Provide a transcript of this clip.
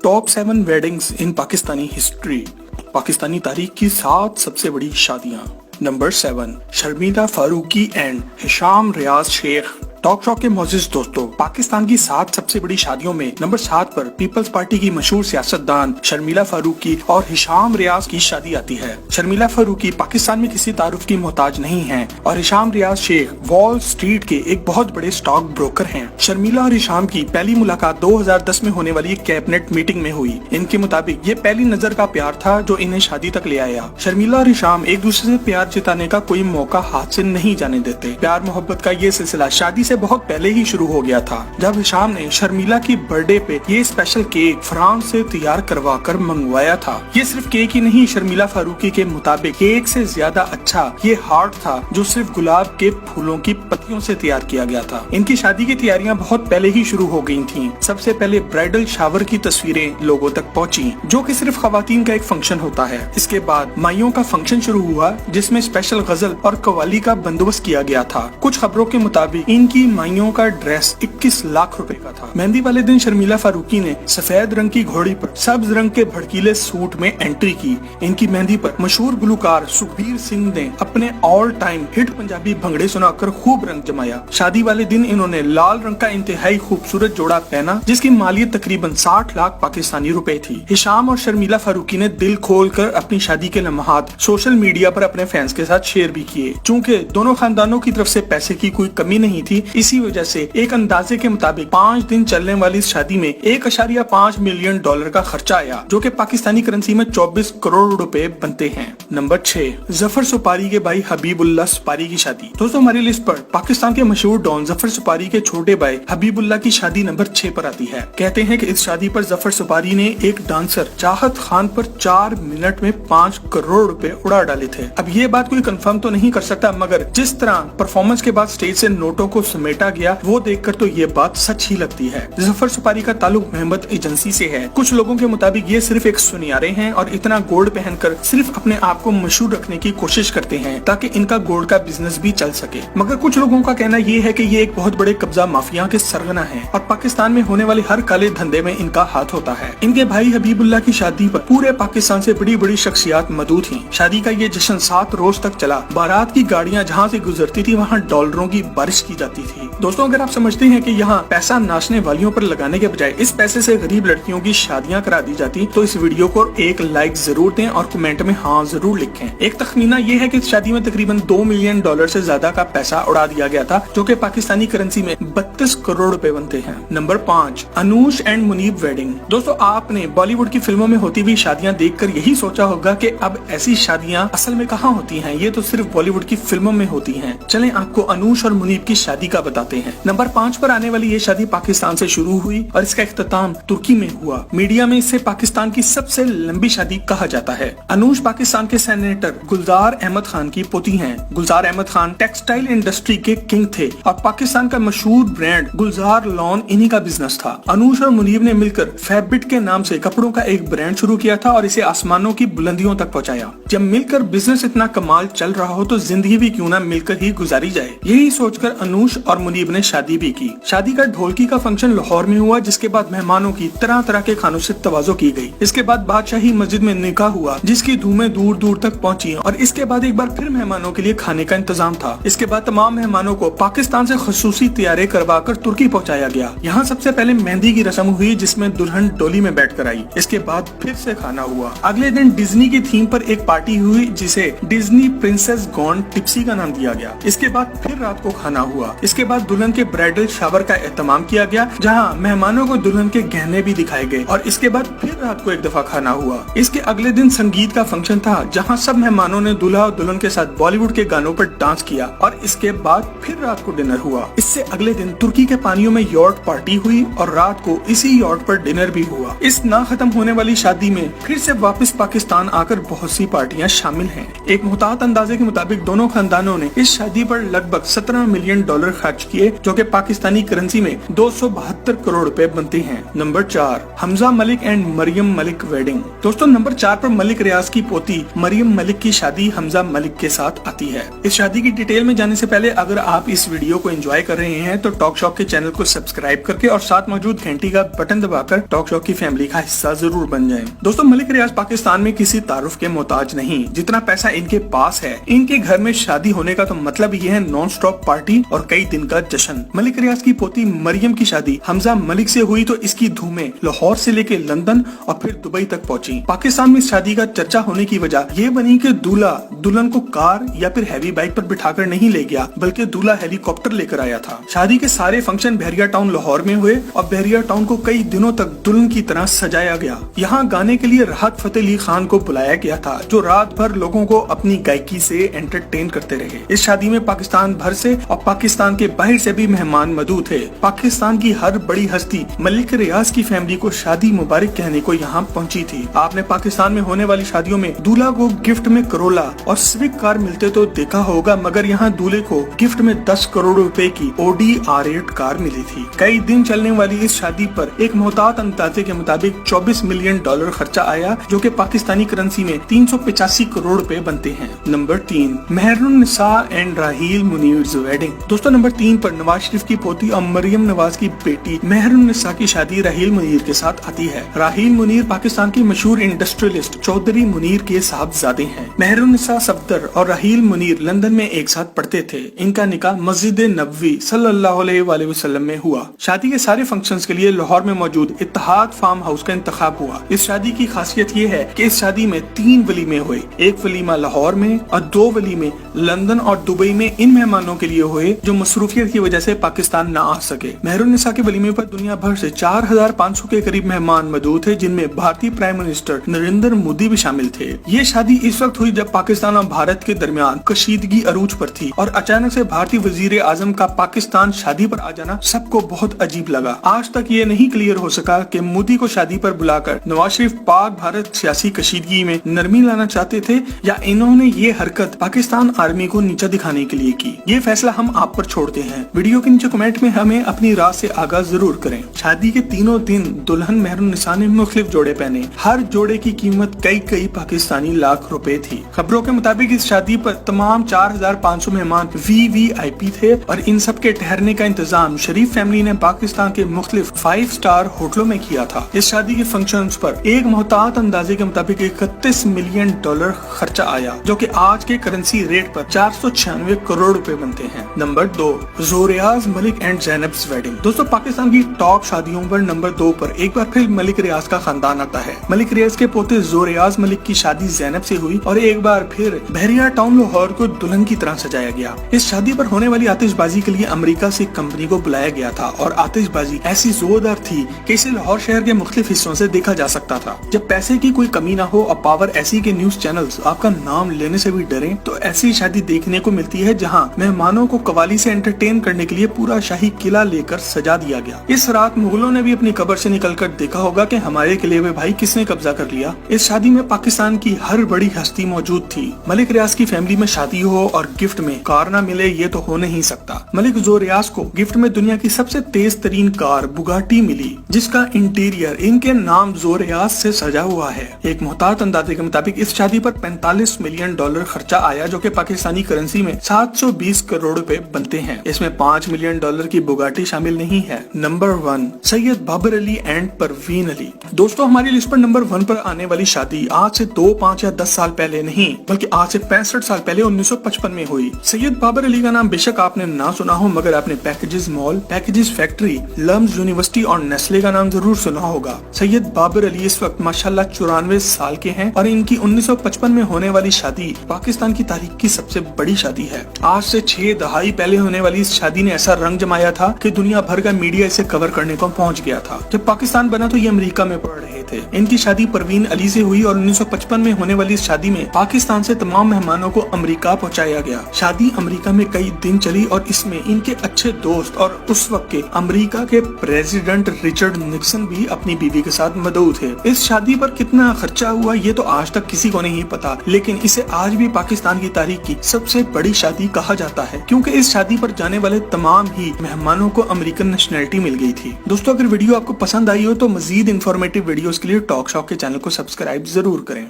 Top 7 weddings in Pakistani history. Pakistani तारीख की 7 सबसे बड़ी शादियां। Number 7, Sharmila Farooqui and Hisham Riaz Sheikh. Talk shock के मोअज़्ज़िज़ दोस्तों, पाकिस्तान की 7 सबसे बड़ी शादियों में नंबर 7 पर पीपल्स पार्टी की मशहूर सियासतदान शर्मिला फारूकी और हिशाम रियाज की शादी आती है। शर्मिला फारूकी पाकिस्तान में किसी तारुफ की मोहताज नहीं हैं और Hisham Riaz Sheikh wall street के एक बहुत बड़े स्टॉक ब्रोकर हैं। शर्मिला और हिशाम की पहली मुलाकात 2010 में होने वाली एक कैबिनेट मीटिंग में हुई। इनके मुताबिक ये पहली नजर का प्यार था जो इन्हें शादी तक ले आया। शर्मिला और हिशाम एक दूसरे से प्यार जताने का कोई मौका हाथ से नहीं जाने देते। प्यार मोहब्बत का ये सिलसिला शादी से बहुत पहले ही शुरू हो गया था, जब हिशाम ने शर्मिला की बर्थडे पे ये स्पेशल केक फ्रांस से तैयार करवा कर मंगवाया था। ये सिर्फ केक ही नहीं, शर्मिला फारूकी के मुताबिक केक से ज्यादा अच्छा ये हार्ट था जो सिर्फ गुलाब के फूलों की पत्तियों से तैयार किया गया था। इनकी शादी की तैयारियां बहुत पहले ही शुरू हो गई थीं। सबसे पहले ब्राइडल शावर की तस्वीरें लोगों तक पहुंची, जो कि सिर्फ खवातीन का एक फंक्शन होता है। इसके बाद माइयों का फंक्शन शुरू हुआ, जिसमें स्पेशल गजल और कव्वाली का बंदोबस्त किया गया था। कुछ खबरों के मुताबिक इनकी माइयों का ड्रेस 21 लाख रुपए का था। मेहंदी वाले दिन शर्मिला फारूकी ने सफेद रंग की घोड़ी पर सब्ज रंग के भड़कीले सूट में एंट्री की। इनकी मेहंदी पर मशहूर गुलकार सुखबीर सिंह ने अपने ऑल टाइम हिट पंजाबी भंगड़े सुनाकर खूब रंग जमाया। शादी वाले दिन इन्होंने लाल रंग का इंतहाई खूबसूरत जोड़ा पहना, जिसकी मालियत तकरीबन 60 लाख पाकिस्तानी रुपए थी। हिशाम और शर्मिला फारूकी ने दिल खोल कर अपनी शादी के लम्हात सोशल मीडिया पर अपने फैंस के साथ शेयर भी किए। चूँकि दोनों खानदानों की तरफ से पैसे की कोई कमी नहीं थी, इसी वजह से एक अंदाजे के मुताबिक 5 दिन चलने वाली इस शादी में 1.5 मिलियन डॉलर का खर्चा आया, जो कि पाकिस्तानी करेंसी में 24 करोड़ रुपए बनते हैं। नंबर 6, जफर सुपारी के भाई हबीबुल्लाह सुपारी की शादी। दोस्तों, हमारी लिस्ट पर पाकिस्तान के मशहूर डॉन जफर सुपारी के छोटे भाई हबीबुल्लाह की शादी नंबर 6 पर आती है। कहते हैं कि इस शादी पर जफर सुपारी ने एक डांसर चाहत खान पर 4 मिनट में 5 करोड़ रुपए उड़ा डाले थे। अब ये बात कोई कंफर्म तो नहीं कर सकता, मगर जिस तरह परफॉर्मेंस के बाद स्टेज से नोटों को समेटा गया, वो देखकर तो ये बात सच ही लगती है। जफर सुपारी का ताल्लुक महमद एजेंसी से है। कुछ लोगों के मुताबिक ये सिर्फ एक सुनियारे हैं और इतना गोल्ड पहनकर सिर्फ अपने आप को मशहूर रखने की कोशिश करते हैं ताकि इनका गोल्ड का बिजनेस भी चल सके। मगर कुछ लोगों का कहना ये है कि ये एक बहुत बड़े कब्जा माफिया के सरगना है और पाकिस्तान में होने वाले हर काले धंधे में इनका हाथ होता है। इनके भाई हबीबुल्लाह की शादी पर पूरे पाकिस्तान से बड़ी बड़ी शख्सियात मौजूद थी। शादी का ये जश्न 7 रोज तक चला। बारात की गाड़ियां जहाँ से गुजरती थी वहाँ डॉलरों की बारिश की जाती थी। दोस्तों, अगर आप समझते हैं कि यहाँ पैसा नाचने वालियों पर लगाने के बजाय इस पैसे से गरीब लड़कियों की शादियां करा दी जाती, तो इस वीडियो को एक लाइक जरूर दें और कमेंट में हाँ जरूर लिखें। एक तखमीना ये है कि इस शादी में तकरीबन 2 मिलियन डॉलर से ज्यादा का पैसा उड़ा दिया गया था, जो कि पाकिस्तानी करेंसी में 32 करोड़ रुपए बनते हैं। Number 5, Anoosh and Muneeb wedding. दोस्तों, आपने बॉलीवुड की फिल्मों में होती हुई शादियां देखकर यही सोचा होगा कि अब ऐसी शादियां असल में कहाँ होती हैं, ये तो सिर्फ बॉलीवुड की फिल्मों में होती हैं। चलें आपको अनूश और मुनीब की शादी का बताते हैं। नंबर 5 पर आने वाली ये शादी पाकिस्तान से शुरू हुई और इसका इख्तिताम तुर्की में हुआ। मीडिया में इसे पाकिस्तान की सबसे लंबी शादी कहा जाता है। अनूश पाकिस्तान के सेनेटर गुलजार अहमद खान की पोती हैं। गुलजार अहमद खान टेक्सटाइल इंडस्ट्री के किंग थे और पाकिस्तान का मशहूर ब्रांड गुलजार लॉन इन्हीं का बिजनेस था। अनूश और मुनीब ने मिलकर फैब्रिक के नाम से कपड़ों का एक ब्रांड शुरू किया था और इसे आसमानों की बुलंदियों तक पहुंचाया। जब मिलकर बिजनेस इतना कमाल चल रहा हो तो जिंदगी भी क्यों ना मिलकर ही गुजारी जाए, यही सोचकर अनूश और मुनीब ने शादी भी की। शादी का ढोलकी का फंक्शन लाहौर में हुआ, जिसके बाद मेहमानों की तरह तरह के खानों से तवाज़ो की गई। इसके बाद बादशाही मस्जिद में निकाह हुआ, जिसकी धूमें दूर दूर तक पहुंची और इसके बाद एक बार फिर मेहमानों के लिए खाने का इंतजाम था। इसके बाद तमाम मेहमानों को पाकिस्तान से खसूसी तैयारी करवा कर तुर्की पहुंचाया गया। यहाँ सबसे पहले मेहंदी की रस्म हुई, जिसमें दुल्हन डोली में बैठ कर आई। इसके बाद फिर से खाना हुआ। अगले दिन डिज्नी की थीम पर एक पार्टी हुई, जिसे डिज्नी प्रिंसेस गॉन टिप्सी का नाम दिया गया। इसके बाद फिर रात को खाना हुआ। इसके बाद दुल्हन के ब्राइडल शावर का एहतमाम किया गया, जहाँ मेहमानों को दुल्हन के गहने भी दिखाए गए और इसके बाद फिर रात को एक दफा खाना हुआ। इसके अगले दिन संगीत का फंक्शन था, जहाँ सब मेहमानों ने दूल्हा और दुल्हन के साथ बॉलीवुड के गानों पर डांस किया और इसके बाद फिर रात को डिनर हुआ। इससे अगले दिन तुर्की के पानियों में यॉट पार्टी हुई और रात को इसी यॉट पर डिनर भी हुआ। इस ना खत्म होने वाली शादी में फिर से वापस पाकिस्तान आकर बहुत सी पार्टियां शामिल हैं। एक मुहतात अंदाजे के मुताबिक दोनों खानदानों ने इस शादी पर लगभग 17 मिलियन डॉलर खर्च किए, जो कि पाकिस्तानी करेंसी में 272 करोड़ रुपए बनते हैं। Number 4, Hamza Malik and Maryam Malik wedding. दोस्तों नंबर 4 पर मलिक रियाज की पोती मरियम मलिक की शादी हमजा मलिक के साथ आती है। इस शादी की डिटेल में जाने से पहले अगर आप इस वीडियो को एंजॉय कर रहे हैं तो टॉक शॉक के चैनल को सब्सक्राइब करके और साथ मौजूद घंटी का बटन दबाकर टॉक शॉक की फैमिली का हिस्सा जरूर बन जाएं। दोस्तों मलिक रियाज पाकिस्तान में किसी तारुफ के मोहताज नहीं, जितना पैसा इनके पास है। इनके घर में शादी होने का तो मतलब ये है नॉन स्टॉप पार्टी और कई दिन का जश्न। मलिक रियाज की पोती मरियम की शादी हमजा मलिक से हुई तो इसकी धूमें लाहौर से लेके लंदन और फिर दुबई तक पहुंची। पाकिस्तान में शादी का चर्चा होने की वजह ये बनी कि दूल्हा दुल्हन को कार या फिर हैवी बाइक पर बिठाकर नहीं ले गया, बल्कि दूल्हा हेलीकॉप्टर लेकर आया था। शादी के सारे फंक्शन बहरिया टाउन लाहौर में हुए और बहरिया टाउन को कई दिनों तक दुल्हन की तरह सजाया गया। यहाँ गाने के लिए राहत फतेह अली खान को बुलाया गया था, जो रात भर लोगों को अपनी गायकी से एंटरटेन करते रहे। इस शादी में पाकिस्तान भर से और पाकिस्तान के बाहर से भी मेहमान मौजूद थे। पाकिस्तान की हर बड़ी हस्ती मलिक रियाज की फैमिली को शादी मुबारक कहने को यहाँ पहुँची थी। आपने पाकिस्तान में होने वाली शादियों में दूल्हा को गिफ्ट में करोला और स्विफ्ट कार मिलते तो देखा होगा, मगर यहाँ दूल्हे को गिफ्ट में 10 करोड़ रुपए की Audi R8 कार मिली थी। कई दिन चलने वाली इस शादी पर एक मोहतात अंदाजे के मुताबिक $24 मिलियन खर्चा आया, जो कि पाकिस्तानी करेंसी में 385 करोड़ रुपए बनते हैं। Number 3, Mehrunnisa and Raheel Munir wedding. दोस्तों नंबर 3 पर नवाज शरीफ की पोती और मरियम नवाज की बेटी मेहरुन्निसा की शादी राहील मुनीर के साथ आती है। राहील मुनीर पाकिस्तान की मशहूर इंडस्ट्रियलिस्ट चौधरी मुनीर के साहबजादे हैं। मेहरुन्निसा सफदर और राहील मुनीर लंदन में एक साथ पढ़ते थे। इनका निकाह मस्जिद नबवी सल्लल्लाहु अलैहि वसल्लम में हुआ। शादी के सारे फंक्शंस के लिए लाहौर में मौजूद इत्तेहाद फार्म हाउस का इंतखाब हुआ। इस शादी की खासियत ये है कि इस शादी में 3 वलीमे हुए, एक वलीमा लाहौर में और 2 वलीमे लंदन और दुबई में इन मेहमानों के लिए हुए जो मसरूफियत की वजह से पाकिस्तान न आ सके। मेहरुन्निसा के वलीमे पर दुनिया भर से 4500 के करीब मेहमान मौजूद थे, जिनमें भारतीय प्राइम मिनिस्टर नरेंद्र मोदी भी शामिल थे। ये शादी इस वक्त हुई जब पाकिस्तान और भारत के दरमियान कशीदगी अरूज पर थी और अचानक से भारतीय वजीर आजम का पाकिस्तान शादी पर आ जाना सबको बहुत अजीब लगा। आज तक ये नहीं क्लियर हो सका कि मोदी को शादी पर बुलाकर नवाज शरीफ पाक भारत सियासी कशीदगी में नरमी लाना चाहते थे या इन्होंने ये हरकत पाकिस्तान आर्मी को नीचा दिखाने के लिए की। ये फैसला हम आप पर छोड़ते हैं। वीडियो के नीचे कमेंट में हमें अपनी राय से आगाह जरूर करें। शादी के तीनों दिन दुल्हन मेहरुन्निसा ने मुख्तलिफ जोड़े पहने। हर जोड़े की कीमत कई पाकिस्तानी लाख रुपए थी। खबरों के मुताबिक इस शादी पर तमाम 4500 मेहमान VVIP थे और इन सब के ठहरने का इंतजाम शरीफ फैमिली ने पाकिस्तान के मुख्तलिफ 5 स्टार होटलों में किया था। इस शादी के फंक्शंस पर एक मोहतात अंदाजे के मुताबिक $31 मिलियन खर्चा आया, जो कि आज के करेंसी रेट पर 496 करोड़ रुपए बनते हैं। Number 2, Zoriaz Malik and Zainab's wedding. दोस्तों पाकिस्तान की टॉप शादियों पर नंबर 2 पर एक बार फिर मलिक रियाज का खानदान आता है। मलिक रियाज के पोते जोरियाज मलिक की शादी ज़ैनब से हुई और एक बार फिर बहरिया टाउन लाहौर को दुल्हन की तरह सजाया गया। इस शादी पर होने वाली आतिशबाजी के लिए अमेरिका से कंपनी को बुलाया गया था और आतिशबाजी ऐसी जोरदार थी कि इसे लाहौर शहर के मुख्तलिफ हिस्सों से देखा जा सकता था। जब पैसे की कोई कमी ना हो और पावर ऐसी के न्यूज चैनल्स आपका नाम लेने से भी डरे, तो ऐसी शादी देखने को मिलती है जहां मेहमानों को कवाली से एंटरटेन करने के लिए पूरा शाही किला लेकर सजा दिया गया। इस रात मुगलों ने भी अपनी कब्र से निकलकर देखा होगा कि हमारे किले में भाई किसने कब्जा कर लिया। इस शादी में पाकिस्तान की हर बड़ी हस्ती मौजूद थी। मलिक रियाज की फैमिली में शादी हो और गिफ्ट में कार ना मिले, ये तो हो नहीं सकता। मलिक जोरियाज को गिफ्ट में दुनिया की सबसे तेज तरीन कार बुगाटी मिली, जिसका इंटीरियर इनके नाम जोरियाज से सजा हुआ है। एक मोहतात अंदाजे के मुताबिक इस शादी पर $45 मिलियन खर्चा आया, जो कि पाकिस्तानी करेंसी में 720 करोड़ रुपए बनते हैं। इसमें $5 मिलियन की बुगाटी शामिल नहीं है। Number 1, Syed Babar Ali and Parveen Ali. दोस्तों हमारी लिस्ट पर नंबर 1 पर आने वाली शादी आज से 2, 5 या 10 साल पहले नहीं, बल्कि आज से 65 साल पहले 1955 में हुई। सैयद बाबर अली का नाम बेशक आपने ना सुना हो, मगर आपने Packages Mall, Packages factory, LUMS university और नेस्ले का नाम जरूर सुना होगा। सैयद बाबर अली इस वक्त माशाल्लाह 94 साल के हैं और इनकी 1955 में होने वाली शादी पाकिस्तान की तारीख की सबसे बड़ी शादी है। आज से 6 दहाई पहले होने वाली इस शादी ने ऐसा रंग जमाया था कि दुनिया भर का मीडिया इसे कवर करने को पहुंच गया था। जब पाकिस्तान बना तो ये अमेरिका में पढ़ रहे थे। इनकी शादी परवीन अली से हुई और 1955 में होने वाली इस शादी में पाकिस्तान से तमाम मेहमानों को अमेरिका पहुंचाया गया। शादी अमेरिका में कई दिन चली और इसमें इनके अच्छे दोस्त और उस वक्त के अमेरिका के प्रेसिडेंट रिचर्ड निक्सन भी अपनी बीवी के साथ मौजूद थे। इस शादी पर कितना खर्चा हुआ ये तो आज तक किसी को नहीं पता, लेकिन इसे आज भी पाकिस्तान की तारीख की सबसे बड़ी शादी कहा जाता है, क्योंकि इस शादी पर جانے والے تمام ہی مہمانوں کو امریکن نیشنلٹی مل گئی تھی۔ دوستو اگر ویڈیو آپ کو پسند آئی ہو تو مزید انفارمیٹیو ویڈیوز کے لیے ٹاک شاک کے چینل کو سبسکرائب ضرور کریں۔